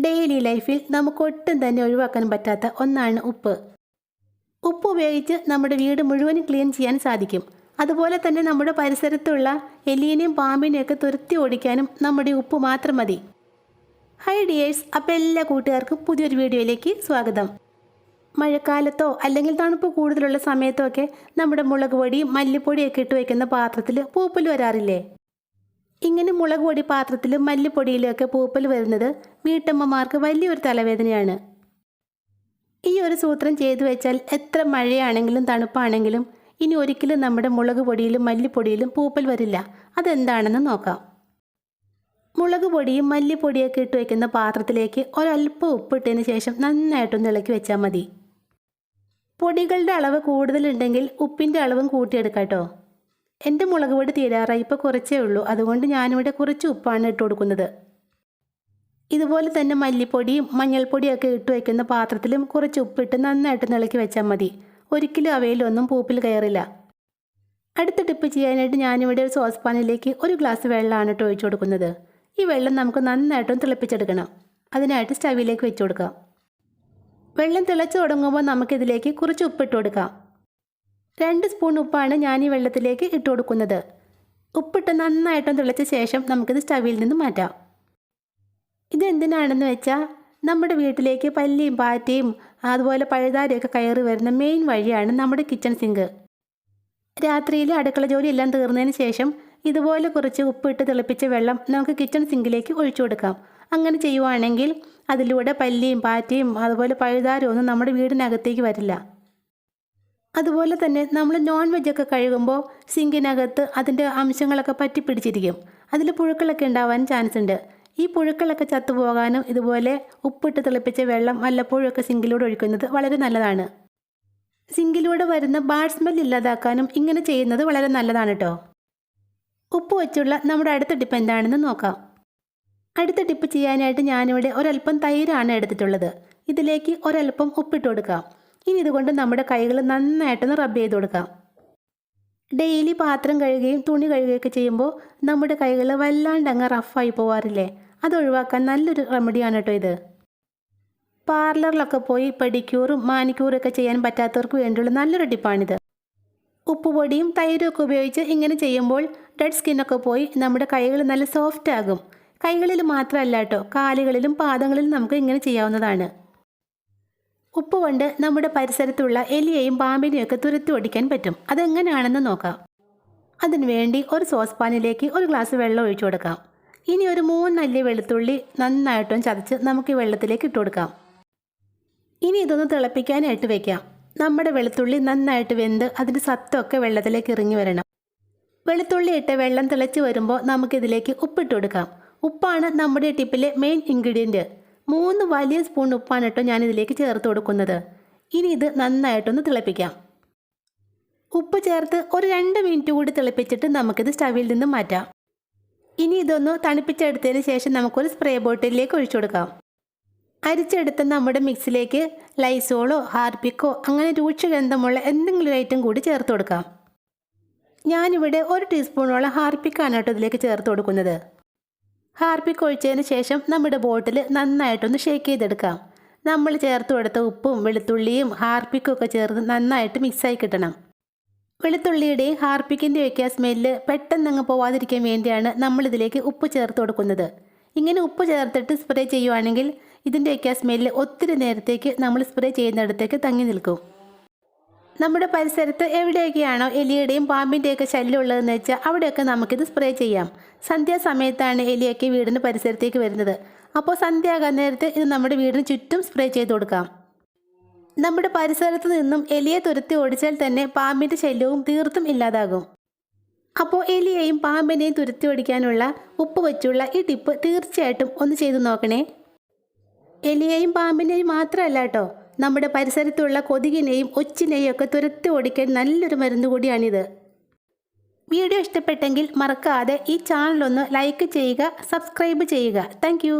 Daily ലൈഫിൽ നമുക്ക് ഒട്ടും തന്നെ ഒഴിവാക്കാൻ പറ്റാത്ത ഒന്നാണ് ഉപ്പ്. ഉപ്പ് ഉപയോഗിച്ച് നമ്മുടെ വീട് മുഴുവൻ ക്ലീൻ ചെയ്യാൻ സാധിക്കും. അതുപോലെ തന്നെ നമ്മുടെ പരിസരത്തുള്ള എലിയെയും പാമ്പിനെയൊക്കെ തുരത്തി ഓടിക്കാനും നമ്മുടെ ഉപ്പ് മാത്രം മതി. ഹൈ ഡിയേഴ്സ്, അപ്പോൾ എല്ലാ കൂട്ടുകാർക്കും പുതിയൊരു വീഡിയോയിലേക്ക് സ്വാഗതം. മഴക്കാലത്തോ അല്ലെങ്കിൽ തണുപ്പ് കൂടുതലുള്ള സമയത്തോ ഒക്കെ നമ്മുടെ മുളക് പൊടിയും മല്ലിപ്പൊടിയൊക്കെ ഇട്ട് വയ്ക്കുന്ന പാത്രത്തിൽ പൂപ്പൽ വരാറില്ലേ? ഇങ്ങനെ മുളക് പൊടി പാത്രത്തിലും മല്ലിപ്പൊടിയിലൊക്കെ പൂപ്പൽ വരുന്നത് വീട്ടമ്മമാർക്ക് വലിയൊരു തലവേദനയാണ്. ഈ ഒരു സൂത്രം ചെയ്തു വെച്ചാൽ എത്ര മഴയാണെങ്കിലും തണുപ്പാണെങ്കിലും ഇനി ഒരിക്കലും നമ്മുടെ മുളക് പൊടിയിലും മല്ലിപ്പൊടിയിലും പൂപ്പൽ വരില്ല. അതെന്താണെന്ന് നോക്കാം. മുളക് പൊടിയും മല്ലിപ്പൊടിയൊക്കെ ഇട്ട് വയ്ക്കുന്ന പാത്രത്തിലേക്ക് ഒരല്പം ഉപ്പിട്ടതിന് ശേഷം നന്നായിട്ടൊന്ന് ഇളക്കി വെച്ചാൽ മതി. പൊടികളുടെ അളവ് കൂടുതലുണ്ടെങ്കിൽ ഉപ്പിൻ്റെ അളവും കൂട്ടിയെടുക്കാം കേട്ടോ. എൻ്റെ മുളക് പൊടി തീരാറായി, ഇപ്പോൾ കുറച്ചേ ഉള്ളൂ. അതുകൊണ്ട് ഞാനിവിടെ കുറച്ച് ഉപ്പാണ് ഇട്ട് കൊടുക്കുന്നത്. ഇതുപോലെ തന്നെ മല്ലിപ്പൊടിയും മഞ്ഞൾപ്പൊടിയൊക്കെ ഇട്ട് വയ്ക്കുന്ന പാത്രത്തിലും കുറച്ച് ഉപ്പിട്ട് നന്നായിട്ട് ഇളക്കി വെച്ചാൽ മതി. ഒരിക്കലും അവയിലൊന്നും പൂപ്പിൽ കയറില്ല. അടുത്ത ടിപ്പ് ചെയ്യാനായിട്ട് ഞാനിവിടെ ഒരു സോസ് പാനിലേക്ക് ഒരു ഗ്ലാസ് വെള്ളമാണ് ഇട്ട് ഒഴിച്ചു കൊടുക്കുന്നത്. ഈ വെള്ളം നമുക്ക് നന്നായിട്ടും തിളപ്പിച്ചെടുക്കണം. അതിനായിട്ട് സ്റ്റവിലേക്ക് വെച്ച് കൊടുക്കാം. വെള്ളം തിളച്ച് തുടങ്ങുമ്പോൾ നമുക്കിതിലേക്ക് കുറച്ച് ഉപ്പിട്ട് കൊടുക്കാം. 2 സ്പൂൺ ഉപ്പാണ് ഞാൻ ഈ വെള്ളത്തിലേക്ക് ഇട്ട് കൊടുക്കുന്നത്. ഉപ്പിട്ട് നന്നായിട്ടും തിളച്ച ശേഷം നമുക്കിത് സ്റ്റവിൽ നിന്ന് മാറ്റാം. ഇതെന്തിനാണെന്ന് വെച്ചാൽ നമ്മുടെ വീട്ടിലേക്ക് പല്ലിയും പാറ്റയും അതുപോലെ പഴുതാരയൊക്കെ കയറി വരുന്ന മെയിൻ വഴിയാണ് നമ്മുടെ കിച്ചൺ സിങ്ക്. രാത്രിയിൽ അടുക്കള ജോലി എല്ലാം തീർന്നതിന് ശേഷം ഇതുപോലെ കുറച്ച് ഉപ്പിട്ട് തിളപ്പിച്ച വെള്ളം നമുക്ക് കിച്ചൺ സിങ്കിലേക്ക് ഒഴിച്ചു കൊടുക്കാം. അങ്ങനെ ചെയ്യുവാണെങ്കിൽ അതിലൂടെ പല്ലിയും പാറ്റയും അതുപോലെ പഴുതാരവും ഒന്നും നമ്മുടെ വീടിനകത്തേക്ക് വരില്ല. അതുപോലെ തന്നെ നമ്മൾ നോൺ വെജൊക്കെ കഴുകുമ്പോൾ സിങ്കിനകത്ത് അതിൻ്റെ അംശങ്ങളൊക്കെ പറ്റി പിടിച്ചിരിക്കും. അതിൽ പുഴുക്കളൊക്കെ ഉണ്ടാവാൻ ചാൻസ് ഉണ്ട്. ഈ പുഴുക്കളൊക്കെ ചത്തുപോകാനും ഇതുപോലെ ഉപ്പിട്ട് തിളപ്പിച്ച വെള്ളം വല്ലപ്പോഴൊക്കെ സിങ്കിലൂടെ ഒഴിക്കുന്നത് വളരെ നല്ലതാണ്. സിങ്കിലൂടെ വരുന്ന ബാഡ് സ്മെൽ ഇല്ലാതാക്കാനും ഇങ്ങനെ ചെയ്യുന്നത് വളരെ നല്ലതാണ് കേട്ടോ. ഉപ്പ് വെച്ചുള്ള നമ്മുടെ അടുത്ത ടിപ്പ് എന്താണെന്ന് നോക്കാം. അടുത്ത ടിപ്പ് ചെയ്യാനായിട്ട് ഞാനിവിടെ ഒരല്പം തൈരാണ് എടുത്തിട്ടുള്ളത്. ഇതിലേക്ക് ഒരല്പം ഉപ്പിട്ട് കൊടുക്കാം. ഇനി ഇതുകൊണ്ട് നമ്മുടെ കൈകൾ നന്നായിട്ടൊന്ന് റബ്ബ് ചെയ്ത് കൊടുക്കാം. ഡെയിലി പാത്രം കഴുകുകയും തുണി കഴുകുകയൊക്കെ ചെയ്യുമ്പോൾ നമ്മുടെ കൈകൾ വല്ലാണ്ട് അങ്ങ് റഫായി പോവാറില്ലേ? അതൊഴിവാക്കാൻ നല്ലൊരു റെമഡിയാണ് കേട്ടോ ഇത്. പാർലറിലൊക്കെ പോയി പെഡിക്യൂറും മാനിക്യൂറും ഒക്കെ ചെയ്യാൻ പറ്റാത്തവർക്ക് വേണ്ടിയുള്ള നല്ലൊരു ടിപ്പാണിത്. ഉപ്പുപൊടിയും തൈരും ഒക്കെ ഉപയോഗിച്ച് ഇങ്ങനെ ചെയ്യുമ്പോൾ ഡെഡ് സ്കിന്നൊക്കെ പോയി നമ്മുടെ കൈകൾ നല്ല സോഫ്റ്റ് ആകും. കൈകളിൽ മാത്രമല്ല കേട്ടോ, കാലുകളിലും പാദങ്ങളിലും നമുക്ക് ഇങ്ങനെ ചെയ്യാവുന്നതാണ്. ഉപ്പ് കൊണ്ട് നമ്മുടെ പരിസരത്തുള്ള എലിയെയും പാമ്പിനെയും ഒക്കെ തുരത്തി ഓടിക്കാൻ പറ്റും. അതെങ്ങനെയാണെന്ന് നോക്കാം. അതിനുവേണ്ടി ഒരു സോസ് പാനിലേക്ക് ഒരു ഗ്ലാസ് വെള്ളം ഒഴിച്ചു കൊടുക്കാം. ഇനി ഒരു 3 അല്ലി വെളുത്തുള്ളി നന്നായിട്ടും ചതച്ച് നമുക്ക് ഈ വെള്ളത്തിലേക്ക് ഇട്ട് കൊടുക്കാം. ഇനി ഇതൊന്ന് തിളപ്പിക്കാനായിട്ട് വെക്കാം. നമ്മുടെ വെളുത്തുള്ളി നന്നായിട്ട് വെന്ത് അതിൻ്റെ സത്തൊക്കെ വെള്ളത്തിലേക്ക് ഇറങ്ങി വരണം. വെളുത്തുള്ളി ഇട്ട് വെള്ളം തിളച്ച് വരുമ്പോൾ നമുക്കിതിലേക്ക് ഉപ്പിട്ട് കൊടുക്കാം. ഉപ്പാണ് നമ്മുടെ ടിപ്പിലെ മെയിൻ ഇൻഗ്രീഡിയൻറ്റ്. 3 വലിയ സ്പൂൺ ഉപ്പാണ് കേട്ടോ ഞാനിതിലേക്ക് ചേർത്ത് കൊടുക്കുന്നത്. ഇനി ഇത് നന്നായിട്ടൊന്ന് തിളപ്പിക്കാം. ഉപ്പ് ചേർത്ത് ഒരു 2 മിനിറ്റ് കൂടി തിളപ്പിച്ചിട്ട് നമുക്കിത് സ്റ്റവിൽ നിന്ന് മാറ്റാം. ഇനി ഇതൊന്ന് തണുപ്പിച്ചെടുത്തതിന് ശേഷം നമുക്കൊരു സ്പ്രേ ബോട്ടിലേക്ക് ഒഴിച്ചു കൊടുക്കാം. അരിച്ചെടുത്ത നമ്മുടെ മിക്സിലേക്ക് ലൈസോളോ ഹാർപ്പിക്കോ അങ്ങനെ രൂക്ഷഗന്ധമുള്ള എന്തെങ്കിലും ഐറ്റം കൂടി ചേർത്ത് കൊടുക്കാം. ഞാനിവിടെ 1 ടീസ്പൂണോളം ഹാർപ്പിക്കാണ് കേട്ടോ ഇതിലേക്ക് ചേർത്ത് കൊടുക്കുന്നത്. ഹാർപ്പിക്ക് ഒഴിച്ചതിന് ശേഷം നമ്മുടെ ബോട്ടിൽ നന്നായിട്ടൊന്ന് ഷേക്ക് ചെയ്തെടുക്കാം. നമ്മൾ ചേർത്ത് കൊടുത്ത ഉപ്പും വെളുത്തുള്ളിയും ഹാർപ്പിക്കും ഒക്കെ ചേർത്ത് നന്നായിട്ട് മിക്സായി കിട്ടണം. വെളുത്തുള്ളിയുടെയും ഹാർപ്പിക്കിൻ്റെയും ഒക്കെ സ്മെല്ല് പെട്ടെന്നങ്ങ് പോവാതിരിക്കാൻ വേണ്ടിയാണ് നമ്മളിതിലേക്ക് ഉപ്പ് ചേർത്ത് കൊടുക്കുന്നത്. ഇങ്ങനെ ഉപ്പ് ചേർത്തിട്ട് സ്പ്രേ ചെയ്യുവാണെങ്കിൽ ഇതിൻ്റെയൊക്കെ സ്മെല്ല് ഒത്തിരി നേരത്തേക്ക് നമ്മൾ സ്പ്രേ ചെയ്യുന്നിടത്തേക്ക് തങ്ങി നിൽക്കും. നമ്മുടെ പരിസരത്ത് എവിടെയൊക്കെയാണോ എലിയുടെയും പാമ്പിൻ്റെയൊക്കെ ശല്യം ഉള്ളതെന്ന് വെച്ചാൽ അവിടെയൊക്കെ നമുക്കിത് സ്പ്രേ ചെയ്യാം. സന്ധ്യാസമയത്താണ് എലിയൊക്കെ വീടിന് പരിസരത്തേക്ക് വരുന്നത്. അപ്പോൾ സന്ധ്യയാകാൻ നേരത്ത് ഇത് നമ്മുടെ വീടിന് ചുറ്റും സ്പ്രേ ചെയ്ത് കൊടുക്കാം. നമ്മുടെ പരിസരത്ത് നിന്നും എലിയെ തുരത്തി ഓടിച്ചാൽ തന്നെ പാമ്പിൻ്റെ ശല്യവും തീർത്തും ഇല്ലാതാകും. അപ്പോൾ എലിയെയും പാമ്പിനെയും തുരത്തി ഓടിക്കാനുള്ള ഉപ്പ് വെച്ചുള്ള ഈ ടിപ്പ് തീർച്ചയായിട്ടും ഒന്ന് ചെയ്തു നോക്കണേ. എലിയെയും പാമ്പിനെയും മാത്രമല്ല കേട്ടോ, നമ്മുടെ പരിസരത്തുള്ള കൊതുകിനെയും ഒച്ചിനെയും ഒക്കെ തുരത്തി ഓടിക്കാൻ നല്ലൊരു മരുന്ന് കൂടിയാണിത്. വീഡിയോ ഇഷ്ടപ്പെട്ടെങ്കിൽ മറക്കാതെ ഈ ചാനലൊന്ന് ലൈക്ക് ചെയ്യുക, സബ്സ്ക്രൈബ് ചെയ്യുക. താങ്ക്